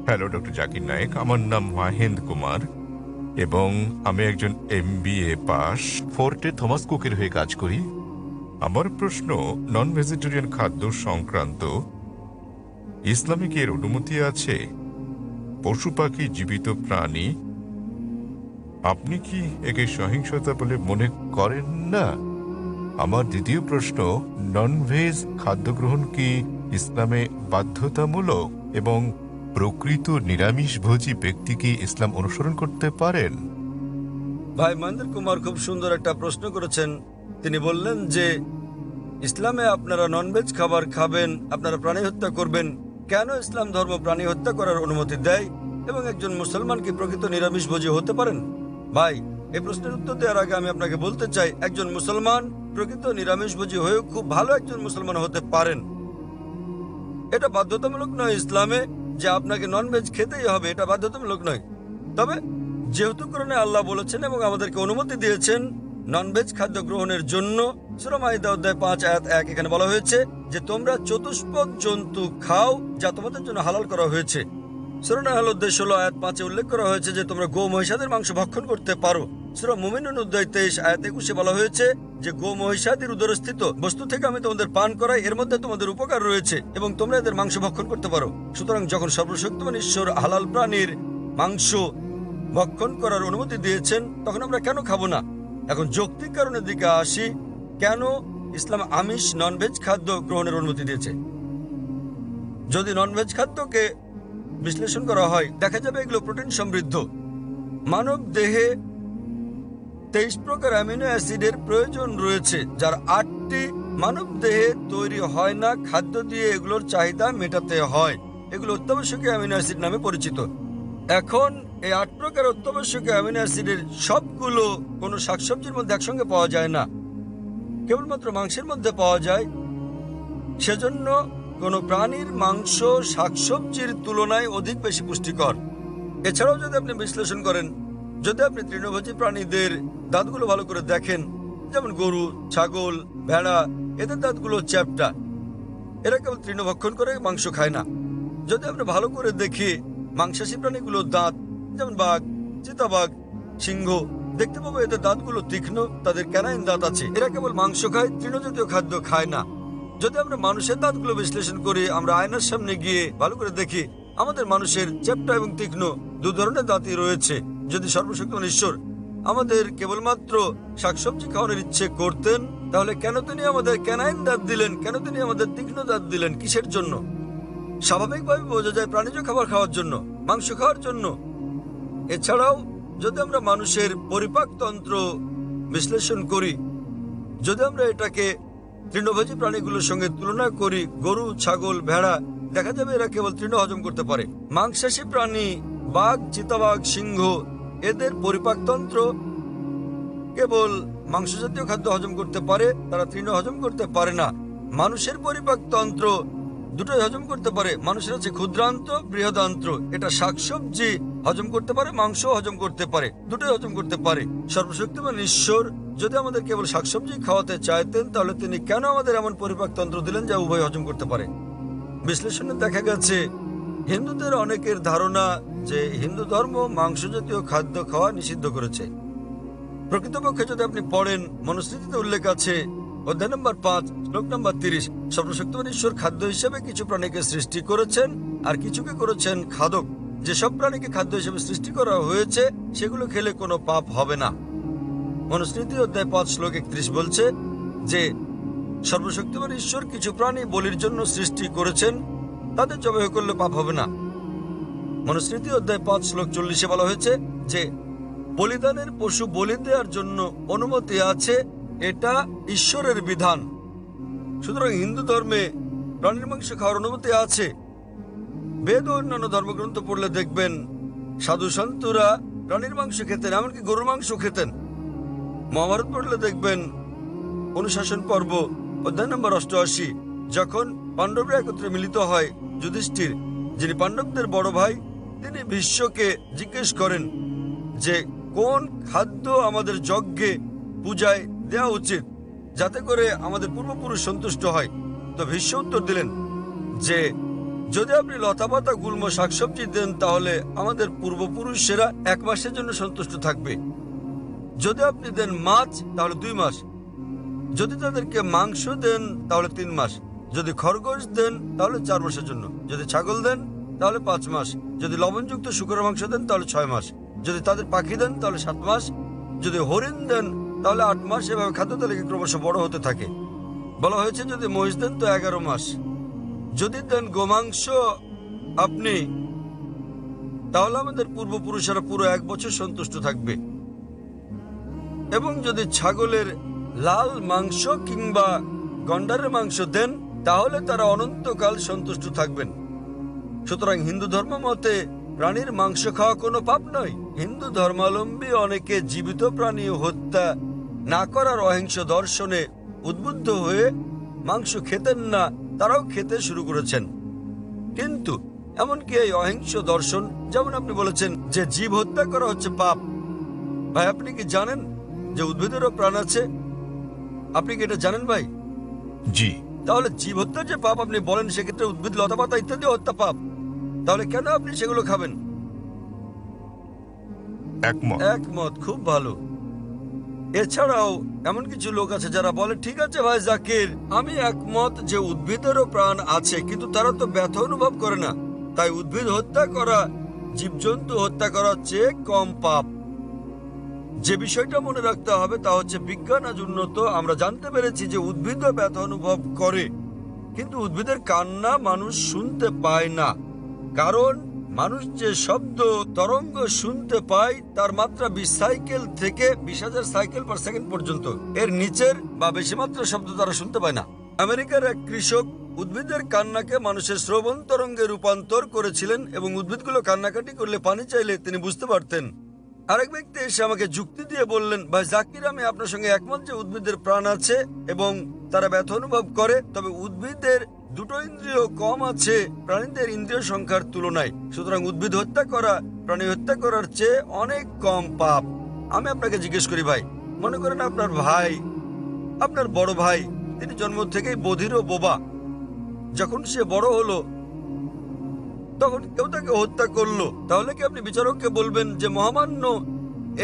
Hello doctor Zakir Naik, আমার নাম মাহেন্দ্র কুমার এবং আমি একজন MBA পাস, ফোর্টে থমাস কুকের হয়ে কাজ করি। আমার প্রশ্ন নন ভেজিটেরিয়ান খাদ্য সংক্রান্ত। ইসলামে কি এর অনুমতি আছে? পশু পাখি জীবিত প্রাণী, আপনি কি একে সহিংসতা বলে মনে করেন না? আমার দ্বিতীয় প্রশ্ন, নন ভেজ খাদ্য গ্রহণ কি ইসলামে বাধ্যতামূলক এবং প্রকৃত নিরামিষভোজী ব্যক্তি কি ইসলাম অনুসরণ করতে পারেন? ভাই মহেন্দ্র কুমার খুব সুন্দর একটা প্রশ্ন করেছেন। তিনি বললেন যে ইসলামে আপনারা ননভেজ খাবার খাবেন, আপনারা প্রাণী হত্যা করবেন। কেন ইসলাম ধর্ম প্রাণী হত্যা করার অনুমতি দেয় এবং একজন মুসলমান কি প্রকৃত নিরামিষভোজী হতে পারেন? ভাই, এই প্রশ্নের উত্তর দেওয়ার আগে আমি আপনাকে বলতে চাই, একজন মুসলমান প্রকৃত নিরামিষভোজী হয়েও খুব ভালো একজন মুসলমান হতে পারেন। এটা বাধ্যতামূলক নয় ইসলামে যে আপনাকে ননভেজ খেতেই হবে, এটা বাধ্যতামূলক নয়। তবে যেহেতু কোরআনে আল্লাহ বলেছেন এবং আমাদেরকে অনুমতি দিয়েছেন ননভেজ খাদ্য গ্রহণের জন্য, সূরা মাইদা অধ্যায় 5 আয়াত 1 এখানে বলা হয়েছে যে তোমরা চতুষ্পদ জন্তু খাও যা তোমাদের জন্য হালাল করা হয়েছে। সূরা নাহল অধ্যায় 16 আয়াত 5 উল্লেখ করা হয়েছে যে তোমরা গো মহিষাদের মাংস ভক্ষণ করতে পারো। সূরা মুমিনুন অধ্যায় 23 আয়াত 21 বলা হয়েছে যে গো মহিষাদির উদরস্থিত বস্তু থেকে আমি তোমাদের পান করাই, এর মধ্যে তোমাদের উপকার রয়েছে এবং তোমরা এদের মাংস ভক্ষণ করতে পারো। সুতরাং যখন সর্বশক্তিমান ঈশ্বর হালাল প্রাণীর মাংস ভক্ষণ করার অনুমতি দিয়েছেন, তখন আমরা কেন খাবো না? এখন যৌক্তিক কারণের দিকে আসি, কেন ইসলাম আমিষ ননভেজ খাদ্য গ্রহণের অনুমতি দিয়েছে। যদি ননভেজ খাদ্যকে বিশ্লেষণ করা হয়, দেখা যাবে এগুলো প্রোটিন সমৃদ্ধ। মানব দেহে 23 প্রকার অ্যামিনো অ্যাসিডের প্রয়োজন রয়েছে, যার 8টি মানব দেহে তৈরি হয় না, খাদ্য দিয়ে এগুলোর চাহিদা মেটাতে হয়। এগুলো অত্যাবশ্যকীয় অ্যামিনো অ্যাসিড নামে পরিচিত। এখন এই 8 প্রকার অত্যাবশ্যকীয় অ্যামিনো অ্যাসিডের সবগুলো কোনো শাকসবজির মধ্যে একসঙ্গে পাওয়া যায় না, কেবলমাত্র মাংসের মধ্যে পাওয়া যায়। সেজন্য কোনো প্রাণীর মাংস শাকসবজির তুলনায় অধিক বেশি পুষ্টিকর। এছাড়াও যদি আপনি বিশ্লেষণ করেন, যদি আপনি তৃণভোজী প্রাণীদের দাঁতগুলো ভালো করে দেখেন, যেমন গরু, ছাগল, ভেড়া, এদের দাঁতগুলো চ্যাপ্টা, এরা কেবল তৃণভক্ষণ করে, মাংস খায় না। যদি আপনি ভালো করে দেখি মাংসাশী প্রাণীগুলোর দাঁত, যেমন বাঘ, চিতাবাঘ, সিংহ, দেখতে পাবো এদের দাঁতগুলো তীক্ষ্ণ, তাদের ক্যানাইন দাঁত আছে। এরা কেবল মাংস খায়, তৃণজাতীয় খাদ্য খায় না। যদি আমরা মানুষের দাঁতগুলো বিশ্লেষণ করি, আমরা আয়নার সামনে গিয়ে ভালো করে দেখি আমাদের মানুষের চ্যাপ্টা এবং তীক্ষ্ণ দু ধরনের দাঁতই রয়েছে। যদি সর্বশক্তিমান ঈশ্বর আমাদের কেবলমাত্র শাকসবজি খাওয়ানোর ইচ্ছে করতেন, তাহলে কেন তিনি আমাদের ক্যানাইন দাঁত দিলেন? কেন তিনি আমাদের তীক্ষ্ণ দাঁত দিলেন? কিসের জন্য? স্বাভাবিকভাবে বোঝা যায় প্রাণীজ খাবার খাওয়ার জন্য, মাংস খাওয়ার জন্য। এছাড়াও যদি আমরা মানুষের পরিপাকতন্ত্র বিশ্লেষণ করি, যদি আমরা এটাকে তৃণভোজী প্রাণীগুলোর সঙ্গে তুলনা করি, গরু, ছাগল, ভেড়া, দেখা যাবে এরা কেবল তৃণ হজম করতে পারে। মাংসাশী প্রাণী বাঘ, চিতাবাঘ, সিংহ, এদের পরিপাকতন্ত্র কেবল মাংস জাতীয় খাদ্য হজম করতে পারে, তারা তৃণ হজম করতে পারে না। মানুষের পরিপাকতন্ত্র দুটোই হজম করতে পারে। মানুষের আছে ক্ষুদ্রান্ত, বৃহদান্ত্র। এটা শাকসবজি হজম করতে পারে, মাংস হজম করতে পারে, দুটোই হজম করতে পারে। সর্বশক্তিমান ঈশ্বর যদি আমাদের কেবল শাকসবজি খাওয়াতে চাইতেন, তাহলে তিনি কেন আমাদের এমন পরিপাকতন্ত্র দিলেন যা উভয় হজম করতে পারে? বিশ্লেষণে দেখা গেছে হিন্দুদের অনেকের ধারণা যে হিন্দু ধর্ম মাংস জাতীয় খাদ্য খাওয়া নিষিদ্ধ করেছে। প্রকৃতপক্ষে যদি আপনি পড়েন, মনুস্মৃতিতে উল্লেখ আছে অধ্যায় নম্বর 5 শ্লোক নম্বর 30, সর্বশক্তিমান ঈশ্বর খাদ্য হিসেবে কিছু প্রাণীকে সৃষ্টি করেছেন আর কিছুকে করেছেন খাদক। যেসব প্রাণীকে খাদ্য হিসেবে সৃষ্টি করা হয়েছে সেগুলো খেলে কোনো পাপ হবে না। মনুস্মৃতি অধ্যায় 5 শ্লোক 31 বলছে যে সর্বশক্তিমান ঈশ্বর কিছু প্রাণী বলির জন্য সৃষ্টি করেছেন, তাদের জবাই করলে পাপ হবে না। মনুস্মৃতি অধ্যায় 5 শ্লোক 40 বলা হয়েছে যে বলিদানের পশু বলি দেওয়ার জন্য অনুমতি আছে, এটা ঈশ্বরের বিধান। সুতরাং হিন্দু ধর্মে প্রাণীর মাংস খাওয়ার অনুমতি আছে। বেদ ও অন্যান্য ধর্মগ্রন্থ পড়লে দেখবেন সাধু সন্তরা প্রাণীর মাংস খেতেন, এমনকি গরুর মাংস খেতেন। মহাভারত পড়লে দেখবেন অনুশাসন পর্ব অধ্যায় নম্বর 88, যখন পাণ্ডবরা একত্রে মিলিত হয়, যুধিষ্ঠির, যিনি পাণ্ডবদের বড় ভাই, তিনি ভীষ্মকে জিজ্ঞেস করেন যে কোন খাদ্য আমাদের যজ্ঞে, পূজায় দেওয়া উচিত যাতে করে আমাদের পূর্বপুরুষ সন্তুষ্ট হয়। তো ভীষ্ম উত্তর দিলেন যে যদি আপনি লতাপাতা গুল্ম শাকসবজি দেন তাহলে আমাদের পূর্বপুরুষেরা 1 মাসের জন্য সন্তুষ্ট থাকবে। যদি আপনি দেন মাছ তাহলে 2 মাস, যদি তাদেরকে মাংস দেন তাহলে 3 মাস, যদি খরগোশ দেন তাহলে 4 মাসের জন্য, যদি ছাগল দেন তাহলে 5 মাস, যদি লবণযুক্ত শুকরের মাংস দেন তাহলে 6 মাস, যদি তাদের পাখি দেন তাহলে 7 মাস, যদি হরিণ দেন তাহলে 8 মাস। এভাবে খাদ্য তালিকা ক্রমশ বড় হতে থাকে। বলা হয়েছে যদি মহিষ দেন তো 11 মাস। যদি দেন গোমাংস আপনি, তাহলে আমাদের পূর্বপুরুষেরা পুরো 1 বছর সন্তুষ্ট থাকবে। এবং যদি ছাগলের লাল মাংস কিংবা গন্ডারের মাংস দেন তাহলে তারা অনন্তকাল সন্তুষ্ট থাকবেন। সুতরাং হিন্দু ধর্ম মতে প্রাণীর মাংস খাওয়া কোনো পাপ নয়। হিন্দু ধর্মাবলম্বী অনেকে জীবিত প্রাণী হত্যা না করার অহিংস দর্শনে উদ্বুদ্ধ হয়ে মাংস খেতেন না, তারাও খেতে শুরু করেছেন। কিন্তু এমনকি এই অহিংস দর্শন, যেমন আপনি বলেছেন যে জীব হত্যা করা হচ্ছে পাপ, ভাই আপনি কি জানেন যে উদ্ভিদেরও প্রাণ আছে? আপনি কি এটা জানেন ভাই? জি। তাহলে জীব হত্যা যে পাপ আপনি বলেন, সেক্ষেত্রে উদ্ভিদ লতাপাতা ইত্যাদি হত্যা পাপ, তাহলে কেন আপনি সেগুলো খাবেন? একমত। একমত, খুব ভালো। এছাড়াও এমন কিছু লোক আছে যারা বলে ঠিক আছে ভাই জাকির, আমি একমত যে উদ্ভিদেরও প্রাণ আছে, কিন্তু তারা তো ব্যথা অনুভব করে না, তাই উদ্ভিদ হত্যা করা জীবজন্তু হত্যা করার চেয়ে কম পাপ। যে বিষয়টা মনে রাখতে হবে তা হচ্ছে বিজ্ঞান আজ উন্নত, আমরা জানতে পেরেছি যে উদ্ভিদও ব্যথা অনুভব করে, কিন্তু উদ্ভিদের কান্না মানুষ শুনতে পায় না। কারণ মানুষ যে শব্দ তরঙ্গ শুনতে পায় তার মাত্রা 20 সাইকেল থেকে 20,000 সাইকেল পার সেকেন্ড পর্যন্ত, এর নিচের বা বেশি মাত্রা শব্দ তারা শুনতে পায় না। আমেরিকার এক কৃষক উদ্ভিদের কান্নাকে মানুষের শ্রবণ তরঙ্গে রূপান্তর করেছিলেন এবং উদ্ভিদগুলো কান্নাকাটি করলে পানি চাইলে তিনি বুঝতে পারতেন। আরেক ব্যক্তি এসে আমাকে যুক্তি দিয়ে বললেন, ভাই জাকির, আমি আপনার সঙ্গে একমত যে উদ্ভিদের প্রাণ আছে এবং তারা ব্যথা অনুভব করে, তবে উদ্ভিদের 2টো ইন্দ্রিয় কম আছে প্রাণীদের ইন্দ্রিয় সংখ্যার তুলনায়। সুতরাং উদ্ভিদ হত্যা করা প্রাণী হত্যা করার চেয়ে অনেক কম পাপ। আমি আপনাকে জিজ্ঞেস করি ভাই, মনে করেন আপনার ভাই, আপনার বড় ভাই, তিনি জন্ম থেকেই বধির ও বোবা। যখন সে বড় হলো তখন কেউ তাকে হত্যা করলো, তাহলে কি আপনি বিচারককে বলবেন যে মহামান্য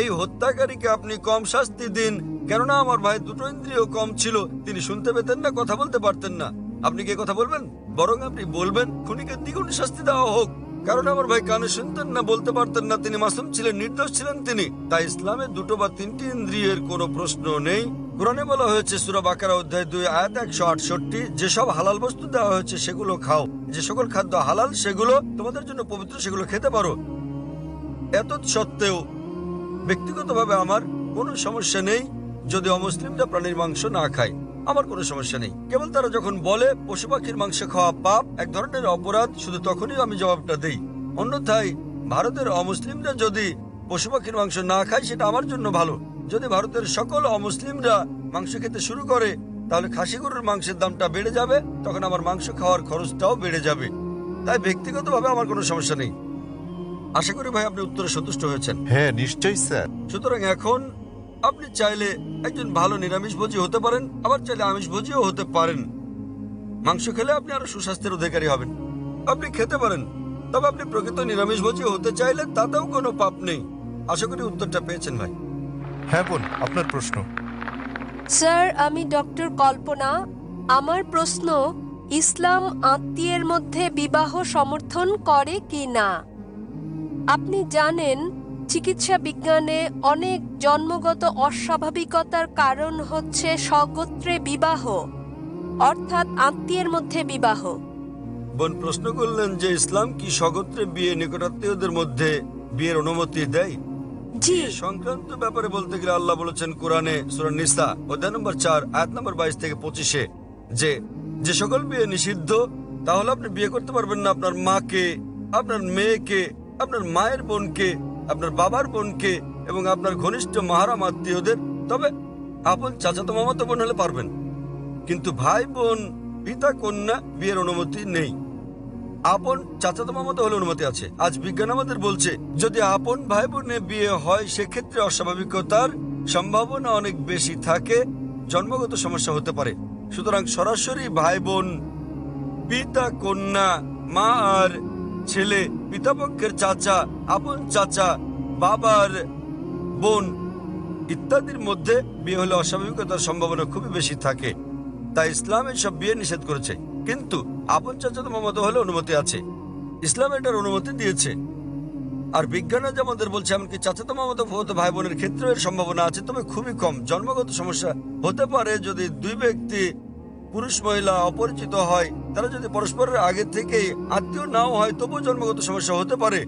এই হত্যাকারীকে আপনি কম শাস্তি দিন, কেননা আমার ভাই 2টো ইন্দ্রিয় কম ছিল, তিনি শুনতে পেতেন না, কথা বলতে পারতেন না? আপনি কি কথা বলবেন? বরং আপনি বলবেন খুনিকে দ্বিগুণ শাস্তি দেওয়া হোক, কারণ আমার ভাই কানে শুনতেন না, বলতে পারতেন না, তিনি মাসুম ছিলেন, নির্দোষ ছিলেন তিনি। তাই ইসলামে 2টো বা 3টি ইন্দ্রিয়ের কোনো প্রশ্ন নেই। কোরআনে বলা হয়েছে সূরা বাকারা অধ্যায় 2 আয়াত 168, যেসব হালাল বস্তু দেওয়া হয়েছে সেগুলো খাও, যে সকল খাদ্য হালাল সেগুলো তোমাদের জন্য পবিত্র, সেগুলো খেতে পারো। এত সত্ত্বেও ব্যক্তিগতভাবে আমার কোনো সমস্যা নেই যদি অমুসলিমরা প্রাণীর মাংস না খায়, আমার কোনো সমস্যা নেই। কেবল তারা যখন বলে পশু পাখির মাংস খাওয়া পাপ, এক ধরনের অপরাধ, শুধু তখনই আমি জবাবটা দেই। অন্যথায় ভারতের অমুসলিমরা যদি পশু পাখির মাংস না খায় সেটা আমার জন্য ভালো। যদি ভারতের সকল অমুসলিমরা মাংস খেতে শুরু করে তাহলে খাসি গরুর মাংসের দামটা বেড়ে যাবে, তখন আমার মাংস খাওয়ার খরচটাও বেড়ে যাবে। তাই ব্যক্তিগতভাবে আমার কোনো সমস্যা নেই। আশা করি ভাই আপনি উত্তরে সন্তুষ্ট হয়েছেন। হ্যাঁ, নিশ্চয়ই স্যার। সুতরাং এখন আপনি চাইলে একজন ভালো নিরামিষভোজী হতে পারেন, আবার চাইলে আমিষভোজীও হতে পারেন। মাংস খেলে আপনি আরো সুস্বাস্থ্যের অধিকারী হবেন, আপনি খেতে পারেন। তবে আপনি প্রকৃত নিরামিষভোজী হতে চাইলে তাতেও কোনো পাপ নেই। আশা করি উত্তরটা পেয়েছেন ভাই। হ্যাঁ বোন, আপনার প্রশ্ন। স্যার, আমি ডক্টর কল্পনা। আমার প্রশ্ন, ইসলাম আত্মীয়ের মধ্যে বিবাহ সমর্থন করে কি না? আপনি জানেন চিকিৎসা বিজ্ঞানে অনেক জন্মগত অস্বাভাবিকতার কারণ হচ্ছে স্বগোত্রে বিবাহ, অর্থাৎ আত্মীয়ের মধ্যে বিবাহ। বোন প্রশ্ন করলেন যে ইসলাম কি স্বগোত্রে বিয়ে, নিকটাত্মীয়দের মধ্যে বিয়ের অনুমতি দেয়? জি। বিয়ে সংক্রান্ত ব্যাপারে বলতে গেলে আল্লাহ বলেছেন কোরআনে সূরা নিসা অধ্যায় নম্বর 4 আয়াত নম্বর 22 থেকে 25 যে যে সকল বিয়ে নিষিদ্ধ, তাহলে আপনি বিয়ে করতে পারবেন না আপনার মাকে, আপনার মেয়েকে, আপনার মায়ের বোনকে, আপনার বাবার বোনকে এবং আপনার ঘনিষ্ঠ মাহারাম আত্মীয়দের। তবে আপন চাচাতো মামাতো বোন হলে পারবেন, কিন্তু ভাই বোন, পিতা কন্যা বিয়ের অনুমতি নেই। আপন চাচাতো মামাতো হলে অনুমতি আছে। আজ বিজ্ঞান আমাদের বলছে যদি আপন ভাই বোনে বিয়ে হয় সেক্ষেত্রে অস্বাভাবিকতার সম্ভাবনা অনেক বেশি থাকে, জন্মগত সমস্যা হতে পারে। সুতরাং সরাসরি ভাই বোন, পিতা কন্যা মা আর ছেলে, পিতাপক্ষের চাচা, আপন চাচা, বাবার বোন ইত্যাদির মধ্যে বিয়ে হলে অস্বাভাবিকতার সম্ভাবনা খুবই বেশি থাকে। তাই ইসলাম এসব বিয়ে নিষেধ করেছে। কিন্তু আপন চাচাতো মামাতো হলে অনুমতি আছে, ইসলাম এটার অনুমতি দিয়েছে। আর বিজ্ঞানে যে আমাদের বলছে এমনকি চাচাতো মামাতো ফুফাতো ভাই বোনের ক্ষেত্রেও এর সম্ভাবনা আছে, তবে খুবই কম। জন্মগত সমস্যা হতে পারে যদি দুই ব্যক্তি পুরুষ মহিলা অপরিচিত হয়, তারা যদি পরস্পরের আগে থেকেই আত্মীয় নাও হয়, তবুও জন্মগত সমস্যা হতে পারে।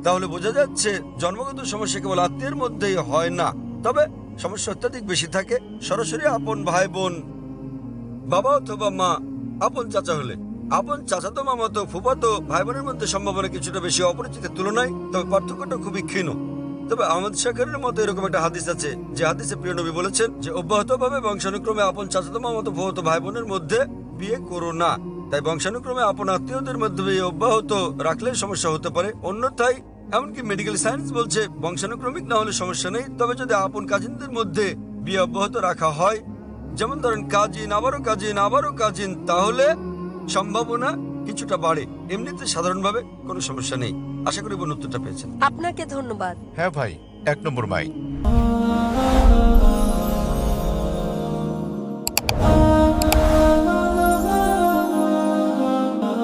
তাহলে বোঝা যাচ্ছে জন্মগত সমস্যা কেবল আত্মীয়ের মধ্যেই হয় না, তবে সমস্যা অত্যাধিক বেশি থাকে সরাসরি আপন ভাই বোন, বাবা অথবা মা, আপন চাচা হলে। আপন চাচাতো মামাতো ফুফাতো ভাই বোনের মধ্যে সম্ভাবনা কিছুটা বেশি অপরিচিতের তুলনায়, তবে পার্থক্যটা খুবই ক্ষীণ। তবে আহমদ শাকরের মতো এরকম একটা হাদিস আছে, যে হাদিসে প্রিয় নবী বলেছেন যে অব্যাহতভাবে বংশানুক্রমে আপন চাচাতো মামাতো ফুফাতো ভাই বোনের মধ্যে বিয়ে করো না। তাই বংশানুক্রমে আপন আত্মীয়দের মধ্যে বিয়ে অব্যাহত রাখলে সমস্যা হতে পারে। অন্যথায় এমনকি মেডিকেল সায়েন্স বলছে বংশানুক্রমিক না হলে সমস্যা নেই, তবে যদি আপন কাজিনদের মধ্যে বিয়ে অব্যাহত রাখা হয়, যেমন ধরেন কাজিন আবারও কাজিন আবারও কাজিন, তাহলে সম্ভাবনা কিছুটা বাড়ে। এমনিতে সাধারণভাবে কোনো সমস্যা নেই। আশা করি বোন উত্তরটা পেয়েছেন। আপনাকে ধন্যবাদ। হ্যাঁ ভাই, 1 নম্বর মাইক।